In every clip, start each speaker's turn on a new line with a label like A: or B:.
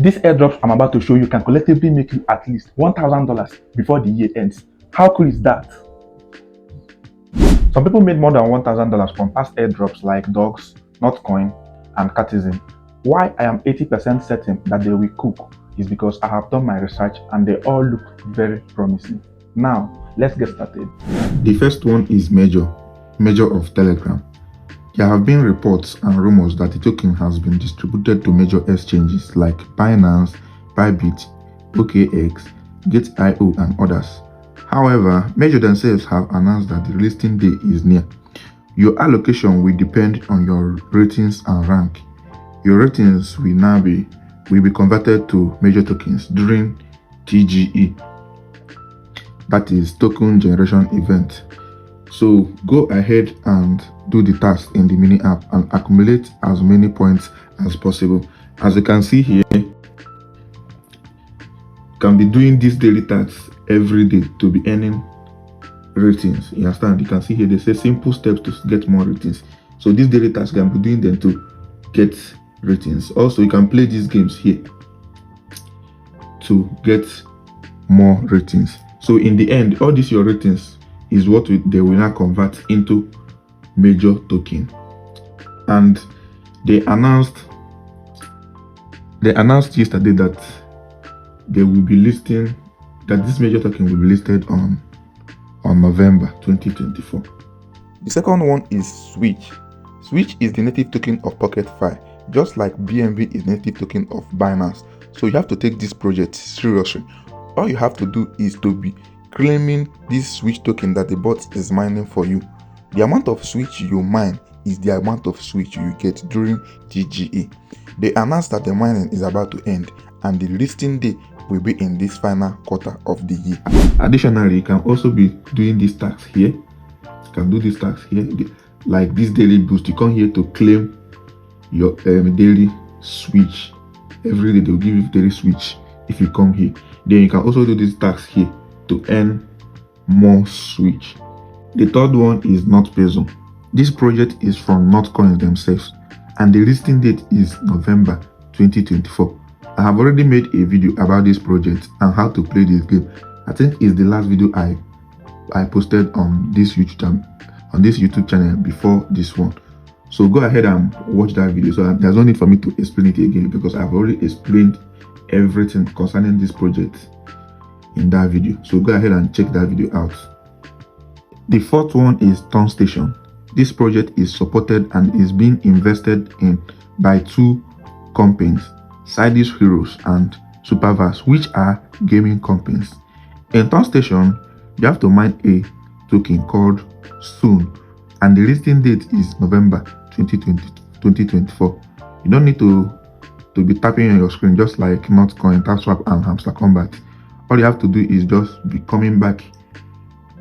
A: These airdrops I'm about to show you can collectively make you at least $1,000 before the year ends. How cool is that? Some people made more than $1,000 from past airdrops like Dogs, Notcoin, and Catizen. Why I am 80% certain that they will cook is because I have done my research and they all look very promising. Now, let's get started.
B: The first one is Major of Telegram. There have been reports and rumors that the token has been distributed to major exchanges like Binance, Bybit, OKX, Gate.io, and others. However, Major themselves have announced that the listing day is near. Your allocation will depend on your ratings and rank. Your ratings will be converted to major tokens during TGE, that is token generation event. So go ahead and do the task in the mini app and accumulate as many points as possible. As you can see here, you can be doing these daily tasks every day to be earning ratings. You understand? You can see here they say simple steps to get more ratings. So these daily tasks you can be doing them to get ratings. Also, you can play these games here to get more ratings. So in the end, all these your ratings is what they will now convert into major token. And they announced yesterday that they will be listing, that this major token will be listed on November 2024. The second one is Switch. Switch is the native token of PocketFi, just like BNB is native token of Binance. So you have to take this project seriously. All you have to do is to be claiming this Switch token that the bot is mining for you. The amount of Switch you mine is the amount of Switch you get during TGE. They announced that the mining is about to end and the listing day will be in this final quarter of the year. Additionally, you can also be doing these tasks here. You can do these tasks here, like this daily boost. You come here to claim your daily Switch. Every day they'll give you daily Switch if you come here. Then you can also do these tasks here to earn more Switch. The third one is NotPeso. This project is from Notcoin themselves and the listing date is November 2024. I have already made a video about this project and how to play this game. I think it's the last video I posted on this YouTube channel before this one. So go ahead and watch that video. So there's no need for me to explain it again because I've already explained everything concerning this project in that video. So go ahead and check that video out. The fourth one is TurnStation. This project is supported and is being invested in by two companies, Sidis Heroes and Superverse, which are gaming companies. In TurnStation, you have to mine a token called Soon, and the listing date is November 2024. You don't need to be tapping on your screen just like Notcoin, TapSwap, and Hamster Combat. All you have to do is just be coming back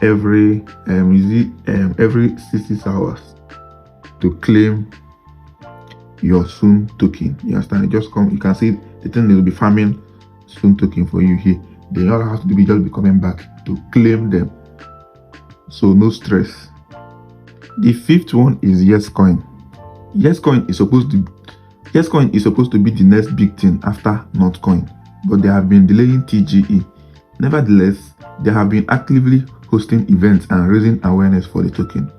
B: every 60 hours to claim your Soon token. You understand? You just come, you can see the thing they will be farming Soon token for you here. Then all you have to do is just be coming back to claim them. So no stress. The fifth one is Yescoin. Yescoin is supposed to be the next big thing after Notcoin, but they have been delaying TGE. Nevertheless, they have been actively hosting events and raising awareness for the token.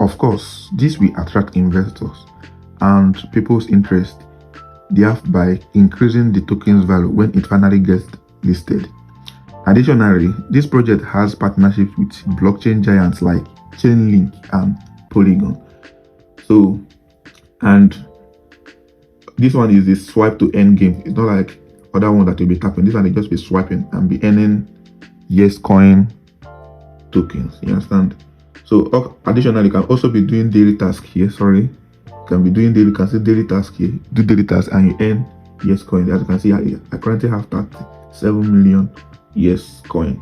B: Of course, this will attract investors and people's interest by increasing the token's value when it finally gets listed. Additionally, this project has partnerships with blockchain giants like Chainlink and Polygon. So, and this one is the swipe to end game. It's not like other one that you'll be tapping. This one will just be swiping and be earning Yescoin tokens. You understand? So additionally, you can also be doing daily tasks here. You can be doing daily, you can see daily tasks here. Do daily tasks and you earn Yescoin. As you can see, I currently have 37 million Yescoin.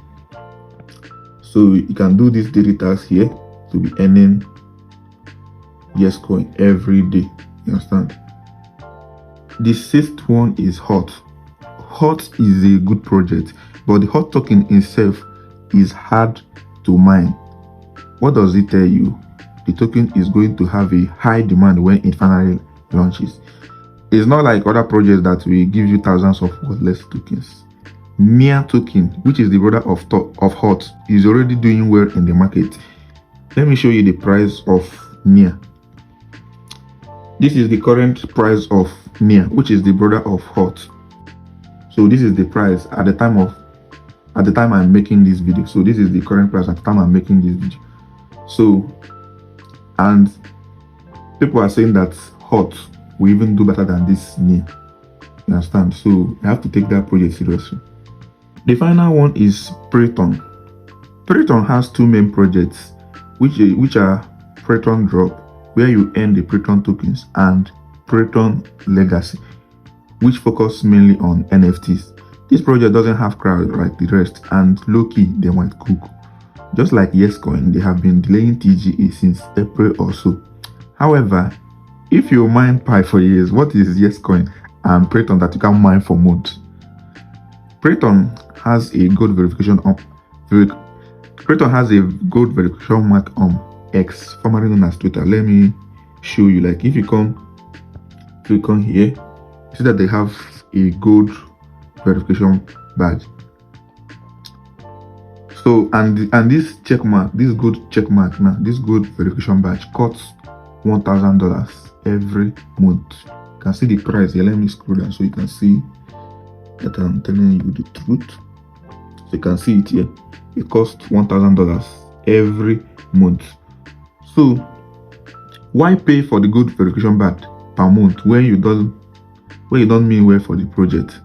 B: So you can do this daily task here to be earning Yescoin every day. You understand? The sixth one is Hot. Hot is a good project, but the Hot token itself is hard to mine. What does it tell you? The token is going to have a high demand when it finally launches. It's not like other projects that will give you thousands of worthless tokens. Near token, which is the brother of HOT, is already doing well in the market. Let me show you the price of Near. This is the current price of Near, which is the brother of HOT. So this is the price at the time I'm making this video. So this is the current price at the time I'm making this video. So, and people are saying that HOT will even do better than this Near. You understand? So you have to take that project seriously. The final one is Pron. Pron has two main projects, which are Pron Drop, where you earn the Pron tokens, and Pron Legacy, which focus mainly on NFTs. This project doesn't have crowd like the rest, and low-key they might cook. Just like Yescoin, they have been delaying TGA since April or so. However, if you mine Pi for years, what is Yescoin and Pron that you can mine for months? Pron has a gold verification Pron has a gold verification mark on X, formerly known as Twitter. Let me show you. Like if you click on here, you see that they have a gold verification badge. So and this check mark, this gold check mark now, this gold verification badge costs $1,000 every month. You can see the price here. Let me scroll down so you can see that I'm telling you the truth. So you can see it here. It costs $1,000 every month. So why pay for the gold verification badge per month when you don't mean well for the project?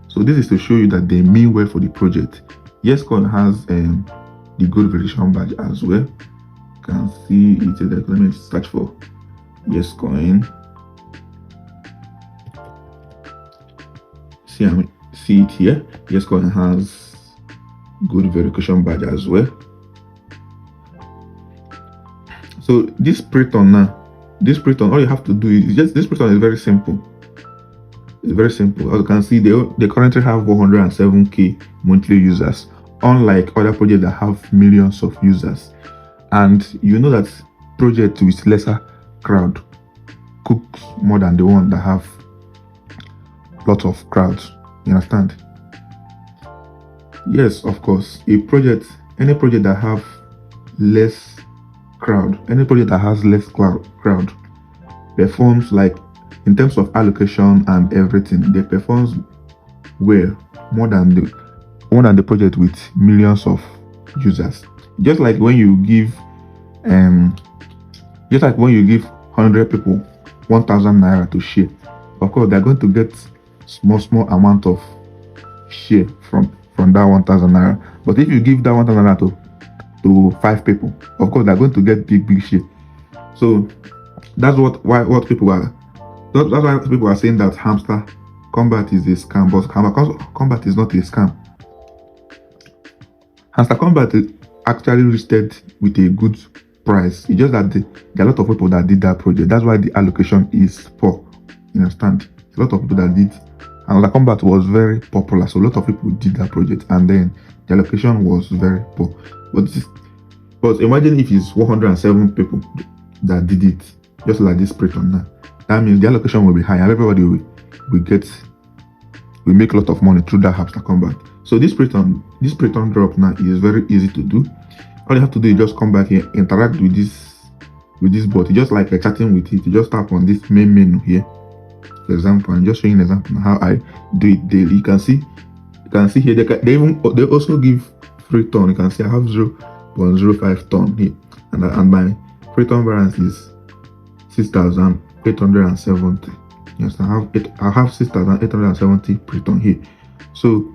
B: So this is to show you that they mean well for the project. Yescoin has the gold verification badge as well. You can see it there. Let me search for Yescoin. See it here. Yescoin has good verification badge as well. So this Pron all you have to do is just, this Pron is very simple. It's very simple. As you can see, they currently have 107k monthly users, unlike other projects that have millions of users. And you know that projects with lesser crowd cooks more than the one that have lots of crowds. You understand? Yes, of course. Any project that have less crowd, crowd performs, like in terms of allocation and everything, they performs well more than the project with millions of users. Just like when you give 100 people 1,000 naira to share, of course they're going to get small amount of share from that 1,000 naira. But if you give that 1,000 naira to 5 people, of course they're going to get big share. So that's why people are saying that Hamster Combat is a scam. But Hamster Combat is not a scam. Hamster Combat is actually listed with a good price. It's just that there are a lot of people that did that project. That's why the allocation is poor. You understand? A lot of people that did. And the Combat was very popular, so a lot of people did that project, and then the allocation was very poor. But imagine if it's 107 people that did it, just like this Pron now. That means the allocation will be high, and everybody will make a lot of money through that Hamster Combat. So this Pron drop now is very easy to do. All you have to do is just come back here, interact with this bot. Just like chatting with it, you just tap on this main menu here. For example, I'm just showing an example how I do it daily. You can see here they also give free ton. You can see I have 0.05 ton here, and my free ton balance is 6,870. Yes, I have 6,870 free ton here. So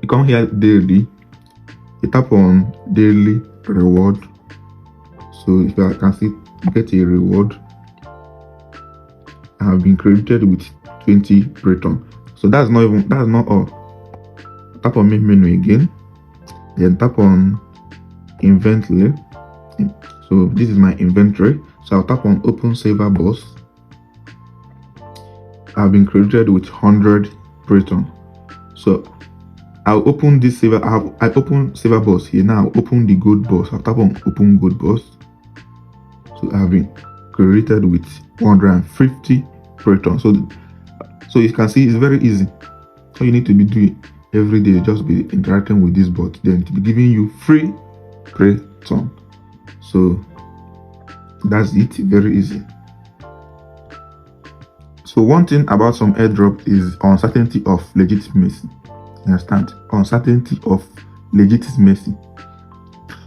B: you come here daily, you tap on daily reward. So if you can see, you get a reward. I have been credited with 20 Pron. So that's not all. Tap on main menu again, then tap on inventory. So this is my inventory. So I'll tap on open saver boss. I've been credited with 100 Pron. So I'll open this saver. I open saver boss here. Now I'll open the gold boss. I'll tap on open gold boss. So I've been credited with 150 Pron. So So you can see it's very easy. All you need to be doing every day, just be interacting with this bot, then to be giving you free Pron. So that's it, very easy. So one thing about some airdrop is uncertainty of legitimacy. You understand? Uncertainty of legitimacy.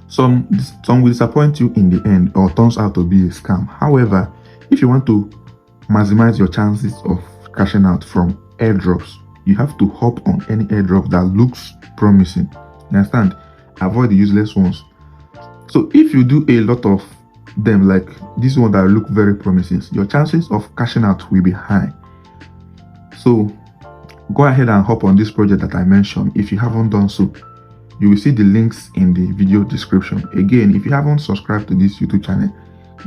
B: Some will disappoint you in the end or turns out to be a scam. However, if you want to maximize your chances of cashing out from airdrops, you have to hop on any airdrop that looks promising. You understand? Avoid the useless ones. So if you do a lot of them, like this one that look very promising, your chances of cashing out will be high. So go ahead and hop on this project that I mentioned. If you haven't done so, you will see the links in the video description. Again, if you haven't subscribed to this YouTube channel,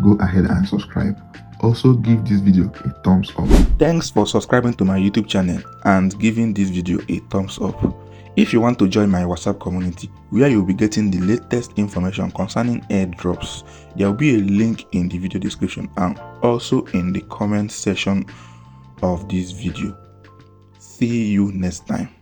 B: go ahead and subscribe. Also give this video a thumbs up. Thanks for subscribing to my YouTube channel and giving this video a thumbs up. If you want to join my WhatsApp community where you'll be getting the latest information concerning airdrops, there will be a link in the video description and also in the comment section of this video. See you next time.